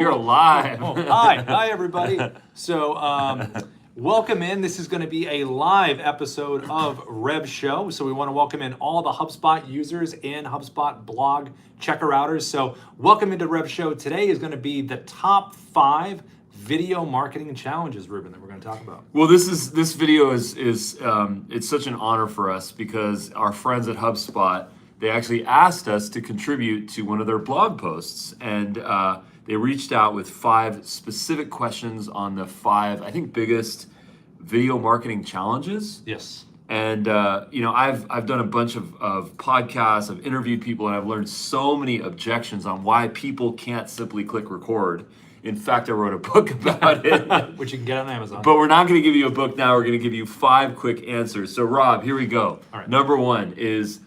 You're live. Hi everybody. So welcome in. This is going to be a live episode of Rev Show. So we want to welcome in all the HubSpot users and HubSpot Blog checker-outers. So welcome into Rev Show. Today is going to be the top 5 video marketing challenges, Ruben, that we're going to talk about. Well, this video is it's such an honor for us because our friends at HubSpot, they actually asked us to contribute to one of their blog posts, and they reached out with 5 specific questions on the 5, I think, biggest video marketing challenges. Yes. And I've done a bunch of podcasts, I've interviewed people, and I've learned so many objections on why people can't simply click record. In fact, I wrote a book about it. Which you can get on Amazon. But we're not going to give you a book now. We're going to give you 5 quick answers. So, Rob, here we go. All right. Number 1 is,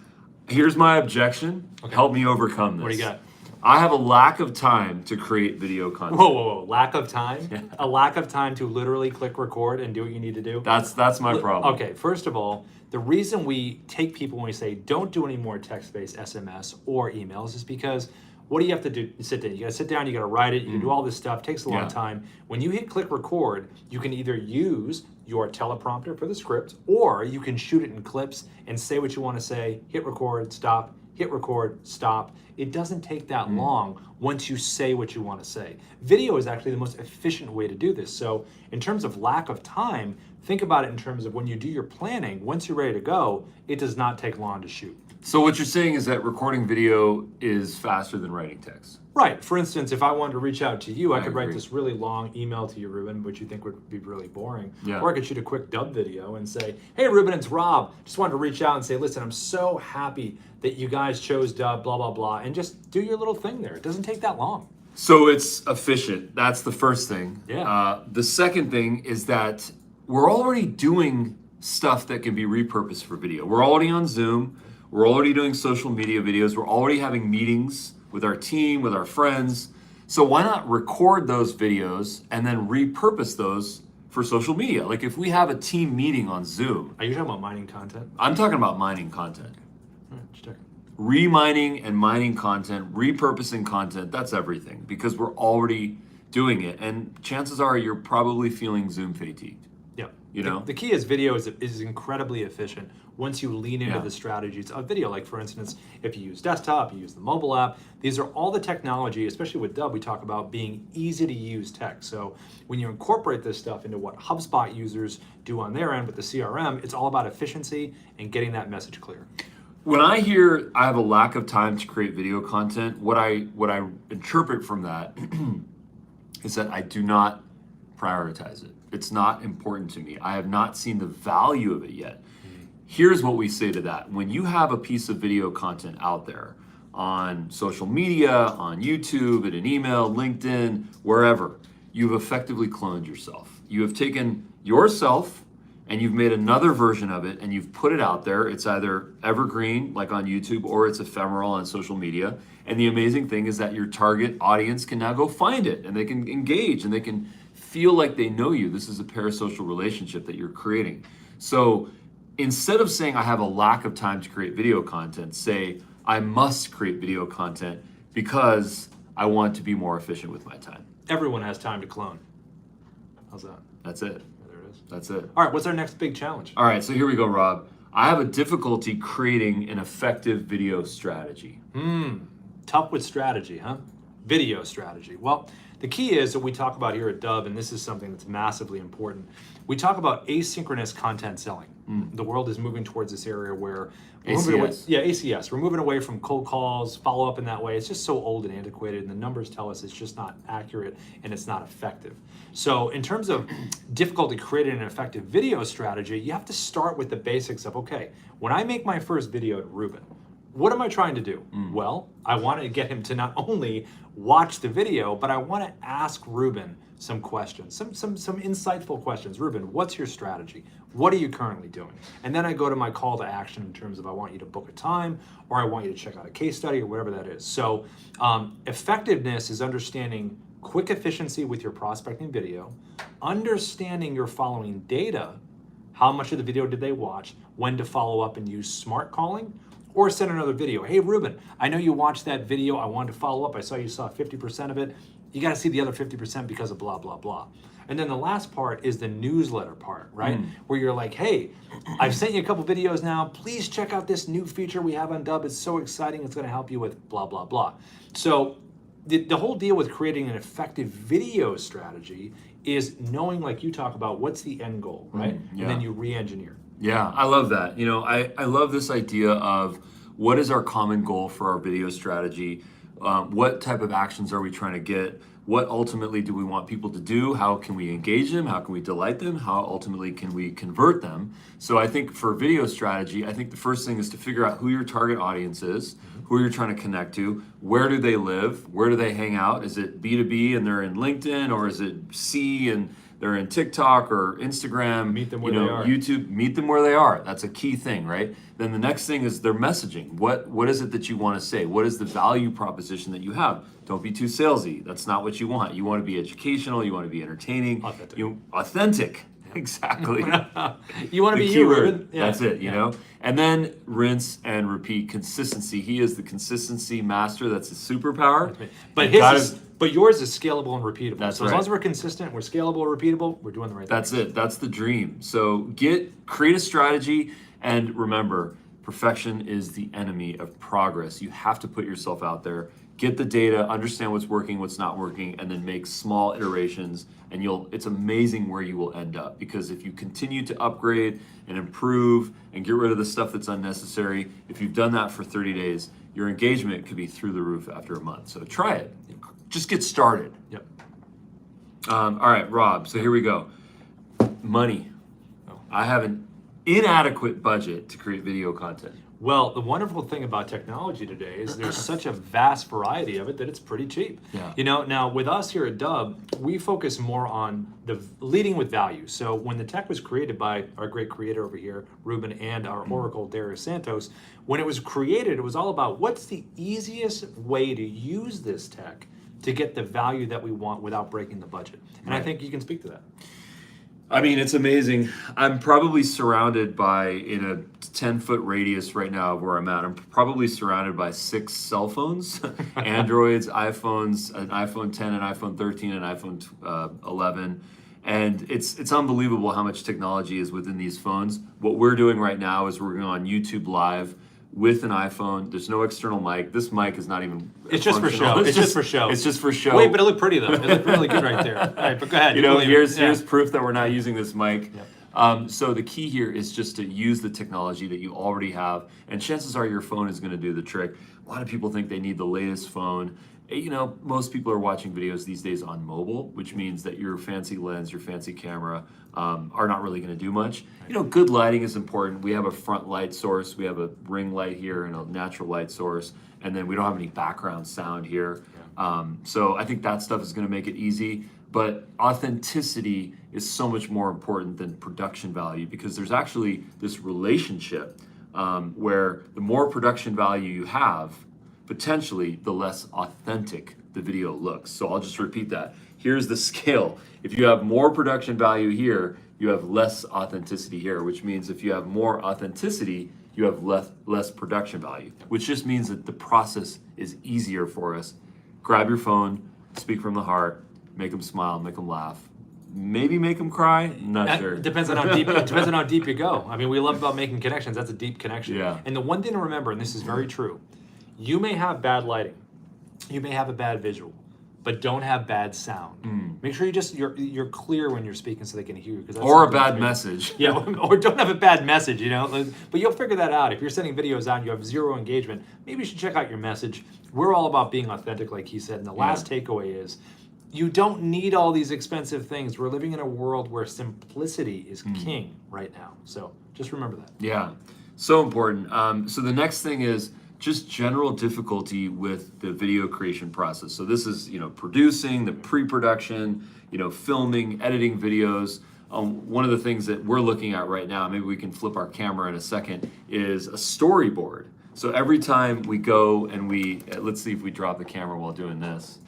here's my objection. Okay. Help me overcome this. What do you got? I have a lack of time to create video content. Whoa. Lack of time? Yeah. A lack of time to literally click record and do what you need to do? That's my problem. Okay, first of all, the reason we take people when we say don't do any more text-based SMS or emails is because what do you have to do? You sit down. You got to sit down. You got to write it. You can do all this stuff. It takes a long time. When you hit click record, you can either use your teleprompter for the script, or you can shoot it in clips and say what you want to say. Hit record, stop. Hit record, stop. It doesn't take that long once you say what you want to say. Video is actually the most efficient way to do this. So in terms of lack of time, think about it in terms of when you do your planning, once you're ready to go, it does not take long to shoot. So what you're saying is that recording video is faster than writing text. Right. For instance, if I wanted to reach out to you, I could agree. write this really long email to you, Ruben, which you think would be really boring. Yeah. Or I could shoot a quick Dubb video and say, hey, Ruben, it's Rob. Just wanted to reach out and say, listen, I'm so happy that you guys chose Dubb, blah, blah, blah, and just do your little thing there. It doesn't take that long. So it's efficient. That's the first thing. Yeah. The second thing is that we're already doing stuff that can be repurposed for video. We're already on Zoom. We're already doing social media videos. We're already having meetings with our team, with our friends. So why not record those videos and then repurpose those for social media? Like if we have a team meeting on Zoom. Are you talking about mining content? I'm talking about mining content. Just checking. Remining and mining content, repurposing content, that's everything because we're already doing it. And chances are you're probably feeling Zoom fatigued. Yeah. You know? The key is video is incredibly efficient once you lean into the strategies of video. Like for instance, if you use desktop, you use the mobile app, these are all the technology, especially with Dubb, we talk about being easy to use tech. So when you incorporate this stuff into what HubSpot users do on their end with the CRM, it's all about efficiency and getting that message clear. When I hear I have a lack of time to create video content, what I interpret from that is that I do not prioritize it. It's not important to me. I have not seen the value of it yet. Here's what we say to that. When you have a piece of video content out there on social media, on YouTube, in an email, LinkedIn, wherever, you've effectively cloned yourself. You have taken yourself and you've made another version of it and you've put it out there. It's either evergreen, like on YouTube, or it's ephemeral on social media. And the amazing thing is that your target audience can now go find it and they can engage and they can feel like they know you. This is a parasocial relationship that you're creating. So instead of saying I have a lack of time to create video content, say I must create video content because I want to be more efficient with my time. Everyone has time to clone. How's that? That's it. There it is. That's it. All right, what's our next big challenge? All right, so here we go, Rob. I have a difficulty creating an effective video strategy. Tough with strategy, huh? Video strategy. Well, the key is that we talk about here at Dubb, and this is something that's massively important. We talk about asynchronous content selling. The world is moving towards this area where ACS. We're moving away from cold calls, follow up in that way. It's just so old and antiquated, and the numbers tell us it's just not accurate and it's not effective. So in terms of difficulty creating an effective video strategy, you have to start with the basics of, okay, when I make my first video to Ruben, what am I trying to do? Well, I want to get him to not only watch the video, but I want to ask Ruben some questions, some insightful questions. Ruben, what's your strategy? What are you currently doing? And then I go to my call to action in terms of I want you to book a time, or I want you to check out a case study, or whatever that is. So effectiveness is understanding quick efficiency with your prospecting video, understanding your following data, how much of the video did they watch, when to follow up and use smart calling, or send another video. Hey, Ruben, I know you watched that video. I wanted to follow up. I saw you saw 50% of it. you got to see the other 50% because of blah, blah, blah. And then the last part is the newsletter part, right? Where you're like, hey, I've sent you a couple videos now. Please check out this new feature we have on Dubb. It's so exciting. It's going to help you with blah, blah, blah. So the whole deal with creating an effective video strategy is knowing, like you talk about, what's the end goal, right? Yeah. And then you re-engineer. Yeah, I love that. You know, I love this idea of what is our common goal for our video strategy? What type of actions are we trying to get? What ultimately do we want people to do? How can we engage them? How can we delight them? How ultimately can we convert them? So I think for video strategy, I think the first thing is to figure out who your target audience is, who you're trying to connect to, where do they live, where do they hang out? Is it B2B and they're in LinkedIn, or is it C and they're in TikTok or Instagram, Meet them where they are. YouTube, meet them where they are. That's a key thing, right? Then the next thing is their messaging. What is it that you want to say? What is the value proposition that you have? Don't be too salesy. That's not what you want. You want to be educational. You want to be entertaining. Authentic. Exactly. You want to The be you, keyword. Ruben. Yeah. That's it, you know? And then rinse and repeat. Consistency. He is the consistency master. That's his superpower. But yours is scalable and repeatable. That's so as right. long as we're consistent, we're scalable, repeatable, we're doing the right That's thing. it. That's the dream. So create a strategy, and remember, perfection is the enemy of progress. You have to put yourself out there, get the data, understand what's working, what's not working, and then make small iterations, and it's amazing where you will end up. Because if you continue to upgrade and improve and get rid of the stuff that's unnecessary, if you've done that for 30 days, your engagement could be through the roof after a month. So try it. Just get started. Yep. All right, Rob, so here we go. Money. I have an inadequate budget to create video content. Well, the wonderful thing about technology today is there's such a vast variety of it that it's pretty cheap. Yeah. You know, now with us here at Dubb, we focus more on the leading with value. So when the tech was created by our great creator over here, Ruben, and our Oracle, Darius Santos, when it was created, it was all about what's the easiest way to use this tech to get the value that we want without breaking the budget. And I think you can speak to that. I mean, it's amazing. I'm probably surrounded by, in a 10-foot radius right now of where I'm at, I'm probably surrounded by 6 cell phones, Androids, iPhones, an iPhone 10, an iPhone 13, an iPhone 11. And it's unbelievable how much technology is within these phones. What we're doing right now is we're going on YouTube Live with an iPhone. There's no external mic. This mic is not even It's just for functional. show. It's just for show. It's just for show. Wait, but it looked pretty though. It looked really good right there. All right, but go ahead. You know, believe it. here's proof that we're not using this mic. Yep. So the key here is just to use the technology that you already have, and chances are your phone is going to do the trick. A lot of people think they need the latest phone. You know, most people are watching videos these days on mobile, which means that your fancy lens, your fancy camera are not really going to do much. You know, good lighting is important. We have a front light source. We have a ring light here and a natural light source. And then we don't have any background sound here. So I think that stuff is going to make it easy. But authenticity is so much more important than production value, because there's actually this relationship where the more production value you have, potentially the less authentic the video looks. So I'll just repeat that. Here's the scale. If you have more production value here, you have less authenticity here, which means if you have more authenticity, you have less production value, which just means that the process is easier for us. Grab your phone, speak from the heart, make them smile, make them laugh. Maybe make them cry. Not sure. Depends on how deep. It depends on how deep you go. I mean, we love about making connections. That's a deep connection. Yeah. And the one thing to remember, and this is very true, you may have bad lighting, you may have a bad visual, but don't have bad sound. Make sure you're clear when you're speaking so they can hear you. Or a bad message. Yeah, or don't have a bad message, you know. But you'll figure that out. If you're sending videos out and you have 0 engagement, maybe you should check out your message. We're all about being authentic, like he said. And the last takeaway is, you don't need all these expensive things. We're living in a world where simplicity is king right now. So just remember that. Yeah, so important. So the next thing is just general difficulty with the video creation process. So this is, producing, the pre-production, filming, editing videos. One of the things that we're looking at right now, maybe we can flip our camera in a second, is a storyboard. So every time we go and let's see if we drop the camera while doing this.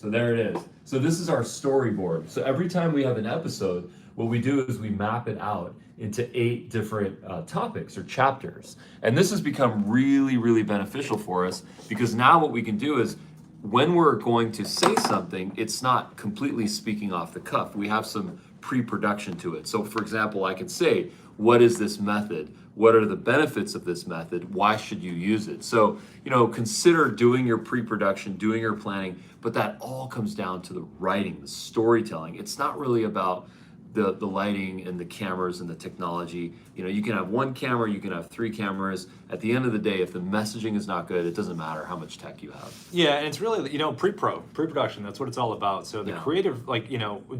So there it is. So this is our storyboard. So every time we have an episode, what we do is we map it out into 8 different topics or chapters. And this has become really, really beneficial for us because now what we can do is when we're going to say something, it's not completely speaking off the cuff. We have some pre-production to it. So for example, I could say, what is this method? What are the benefits of this method? Why should you use it? So, consider doing your pre-production, doing your planning, but that all comes down to the writing, the storytelling. It's not really about the lighting and the cameras and the technology. You can have 1 camera, you can have 3 cameras. At the end of the day, if the messaging is not good, it doesn't matter how much tech you have. Yeah, and it's really, pre-production, that's what it's all about. So the creative,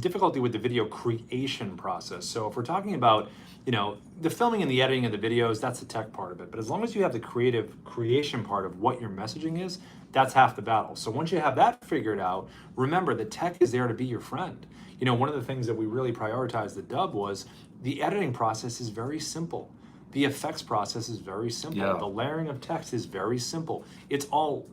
difficulty with the video creation process. So if we're talking about, the filming and the editing of the videos, that's the tech part of it. But as long as you have the creative creation part of what your messaging is, that's half the battle. So once you have that figured out, remember the tech is there to be your friend. One of the things that we really prioritized at Dubb was the editing process is very simple. The effects process is very simple. Yeah. The layering of text is very simple. It's all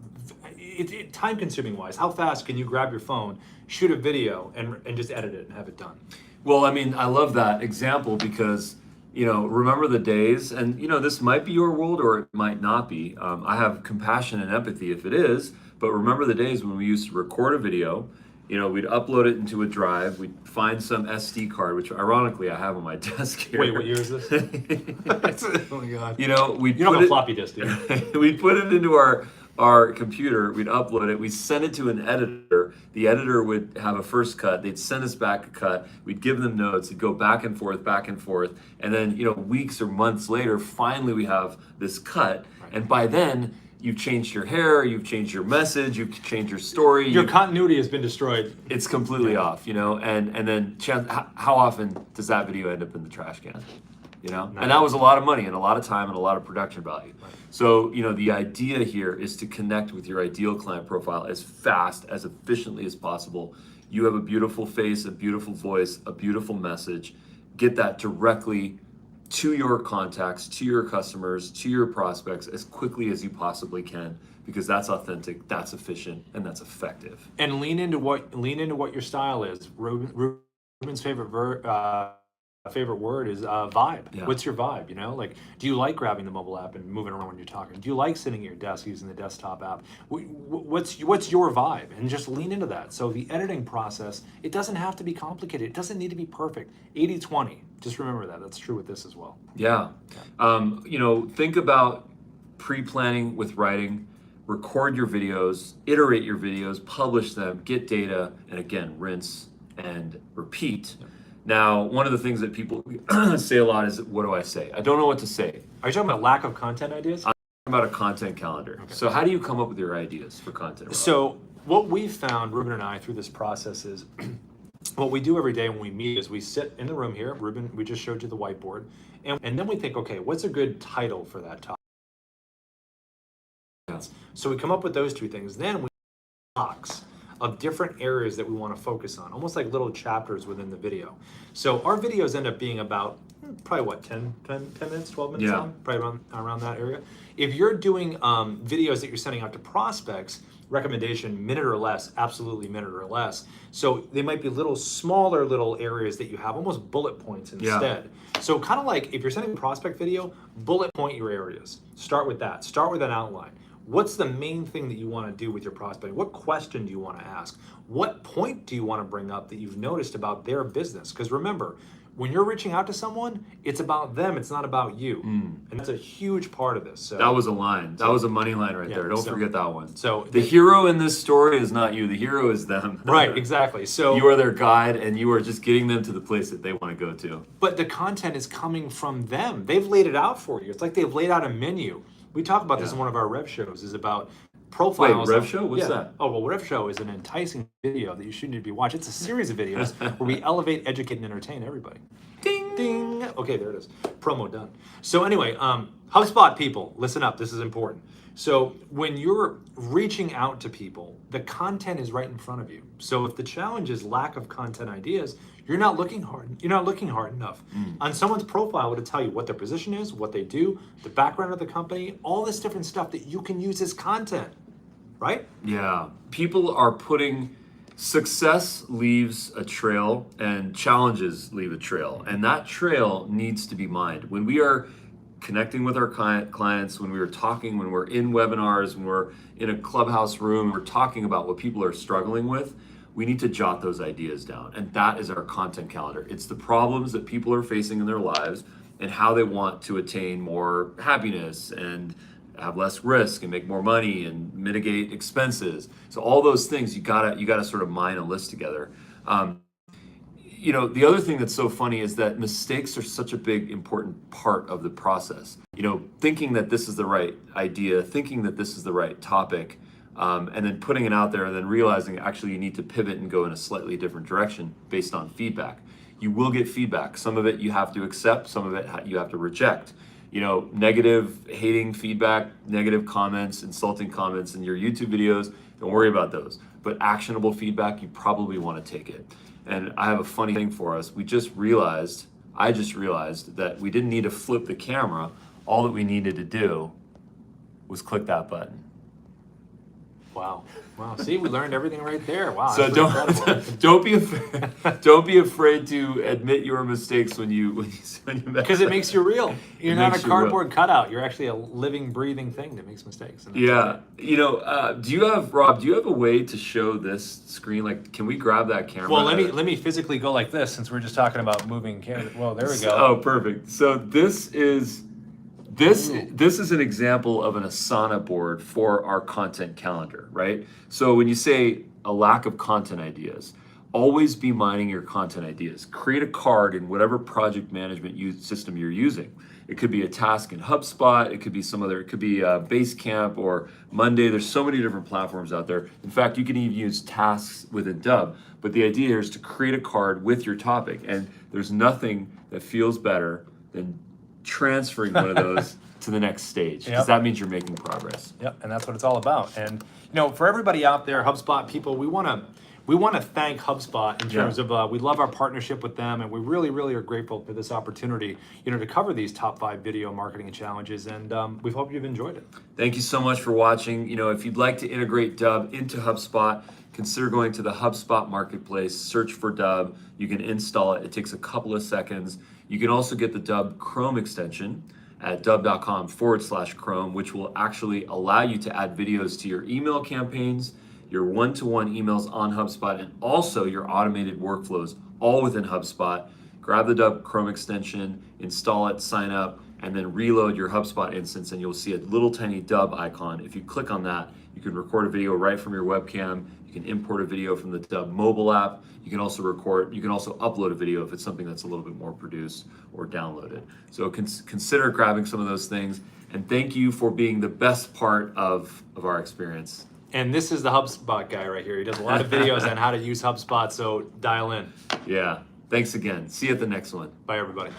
time consuming wise. How fast can you grab your phone, shoot a video, and just edit it and have it done? Well, I love that example because, remember the days, and, this might be your world or it might not be. I have compassion and empathy if it is, but remember the days when we used to record a video, we'd upload it into a drive, we'd find some SD card, which ironically I have on my desk here. Wait, what year is this? Oh my God. We'd You don't have a floppy disk, do you? we'd put it into our computer, we'd upload it, we'd send it to an editor. The editor would have a first cut, they'd send us back a cut, we'd give them notes, it'd go back and forth, and then, weeks or months later, finally we have this cut, and by then, you've changed your hair, you've changed your message, you've changed your story. Your continuity has been destroyed. It's completely off, and then how often does that video end up in the trash can? And that was a lot of money and a lot of time and a lot of production value. Right. So, the idea here is to connect with your ideal client profile as fast, as efficiently as possible. You have a beautiful face, a beautiful voice, a beautiful message. Get that directly to your contacts, to your customers, to your prospects as quickly as you possibly can, because that's authentic, that's efficient, and that's effective. And lean into what your style is. Ruben's favorite word is vibe. Yeah. What's your vibe? Do you like grabbing the mobile app and moving around when you're talking? Do you like sitting at your desk using the desktop app? What's your vibe? And just lean into that. So the editing process, it doesn't have to be complicated. It doesn't need to be perfect. 80-20. Just remember that. That's true with this as well. Yeah. Think about pre-planning with writing. Record your videos, iterate your videos, publish them, get data, and again, rinse and repeat. Yeah. Now, one of the things that people say a lot is, what do I say? I don't know what to say. Are you talking about lack of content ideas? I'm talking about a content calendar. Okay. So how do you come up with your ideas for content, Rob? So what we've found, Ruben and I, through this process is, what we do every day when we meet is we sit in the room here. Ruben, we just showed you the whiteboard. And then we think, okay, what's a good title for that topic? Yeah. So we come up with those 2 things. Then we box of different areas that we want to focus on, almost like little chapters within the video. So our videos end up being about probably 10 minutes, 12 minutes long, probably around that area. If you're doing videos that you're sending out to prospects, recommendation minute or less, absolutely minute or less. So they might be smaller little areas that you have, almost bullet points instead. Yeah. So kind of like if you're sending a prospect video, bullet point your areas. Start with that. Start with an outline. What's the main thing that you want to do with your prospect? What question do you want to ask? What point do you want to bring up that you've noticed about their business? Because remember, when you're reaching out to someone, it's about them, it's not about you. And that's a huge part of this. So that was a line. That was a money line right there. Don't forget that one. So the hero in this story is not you. The hero is them. Right, exactly. So you are their guide and you are just getting them to the place that they want to go to. But the content is coming from them. They've laid it out for you. It's like they've laid out a menu. We talk about this in one of our Rev shows, is about profiles. Wait, Rev show? What's that? Oh, well, Rev show is an enticing video that you shouldn't need to be watching. It's a series of videos where we elevate, educate, and entertain everybody. Ding, ding. Okay, there it is. Promo done. So anyway, HubSpot people, listen up. This is important. So when you're reaching out to people, the content is right in front of you. So if the challenge is lack of content ideas, you're not looking hard. You're not looking hard enough. On someone's profile, it'll tell you what their position is, what they do, the background of the company, all this different stuff that you can use as content, right? Yeah. People are putting success leaves a trail and challenges leave a trail, and that trail needs to be mined. When we are connecting with our clients, when we are talking, when we're in webinars, when we're in a clubhouse room, we're talking about what people are struggling with, we need to jot those ideas down. And that is our content calendar. It's the problems that people are facing in their lives and how they want to attain more happiness and have less risk and make more money and mitigate expenses. So all those things you gotta sort of mine a list together. The other thing that's so funny is that mistakes are such a big, important part of the process. Thinking that this is the right idea, thinking that this is the right topic, and then putting it out there and then realizing actually you need to pivot and go in a slightly different direction based on feedback. You will get feedback. Some of it you have to accept, some of it you have to reject. Negative, hating feedback, negative comments, insulting comments in your YouTube videos, don't worry about those. But actionable feedback, you probably want to take it. And I have a funny thing for us. I just realized that we didn't need to flip the camera. All that we needed to do was click that button. Wow. See, we learned everything right there. Wow. So don't be afraid to admit your mistakes when you mess because it makes you real. You're not a cardboard real. cutout. You're actually a living, breathing thing that makes mistakes. Yeah. Rob, do you have a way to show this screen? Like, can we grab that camera? Well, let me physically go like this since we're just talking about moving camera. Well, there we go. Oh, perfect. So this is an example of an Asana board for our content calendar, right? So when you say a lack of content ideas, always be mining your content ideas. Create a card in whatever project management system you're using. It could be a task in HubSpot, it could be Basecamp or Monday. There's so many different platforms out there. In fact, you can even use tasks within Dubb. But the idea here is to create a card with your topic. And there's nothing that feels better than transferring one of those to the next stage, because that means you're making progress. Yep, and that's what it's all about. And for everybody out there, HubSpot people, we want to thank HubSpot in terms of we love our partnership with them, and we really, really are grateful for this opportunity, to cover these top 5 video marketing challenges. And we hope you've enjoyed it. Thank you so much for watching. If you'd like to integrate Dubb into HubSpot, consider going to the HubSpot marketplace, search for Dubb. You can install it. It takes a couple of seconds. You can also get the Dubb Chrome extension at dubb.com/Chrome, which will actually allow you to add videos to your email campaigns, your one-to-one emails on HubSpot, and also your automated workflows, all within HubSpot. Grab the Dubb Chrome extension, install it, sign up, and then reload your HubSpot instance, and you'll see a little tiny Dubb icon. If you click on that, you can record a video right from your webcam. You can import a video from the Dubb mobile app. You can also upload a video if it's something that's a little bit more produced or downloaded. So consider grabbing some of those things. And thank you for being the best part of our experience. And this is the HubSpot guy right here. He does a lot of videos on how to use HubSpot, so dial in. Yeah. Thanks again. See you at the next one. Bye, everybody.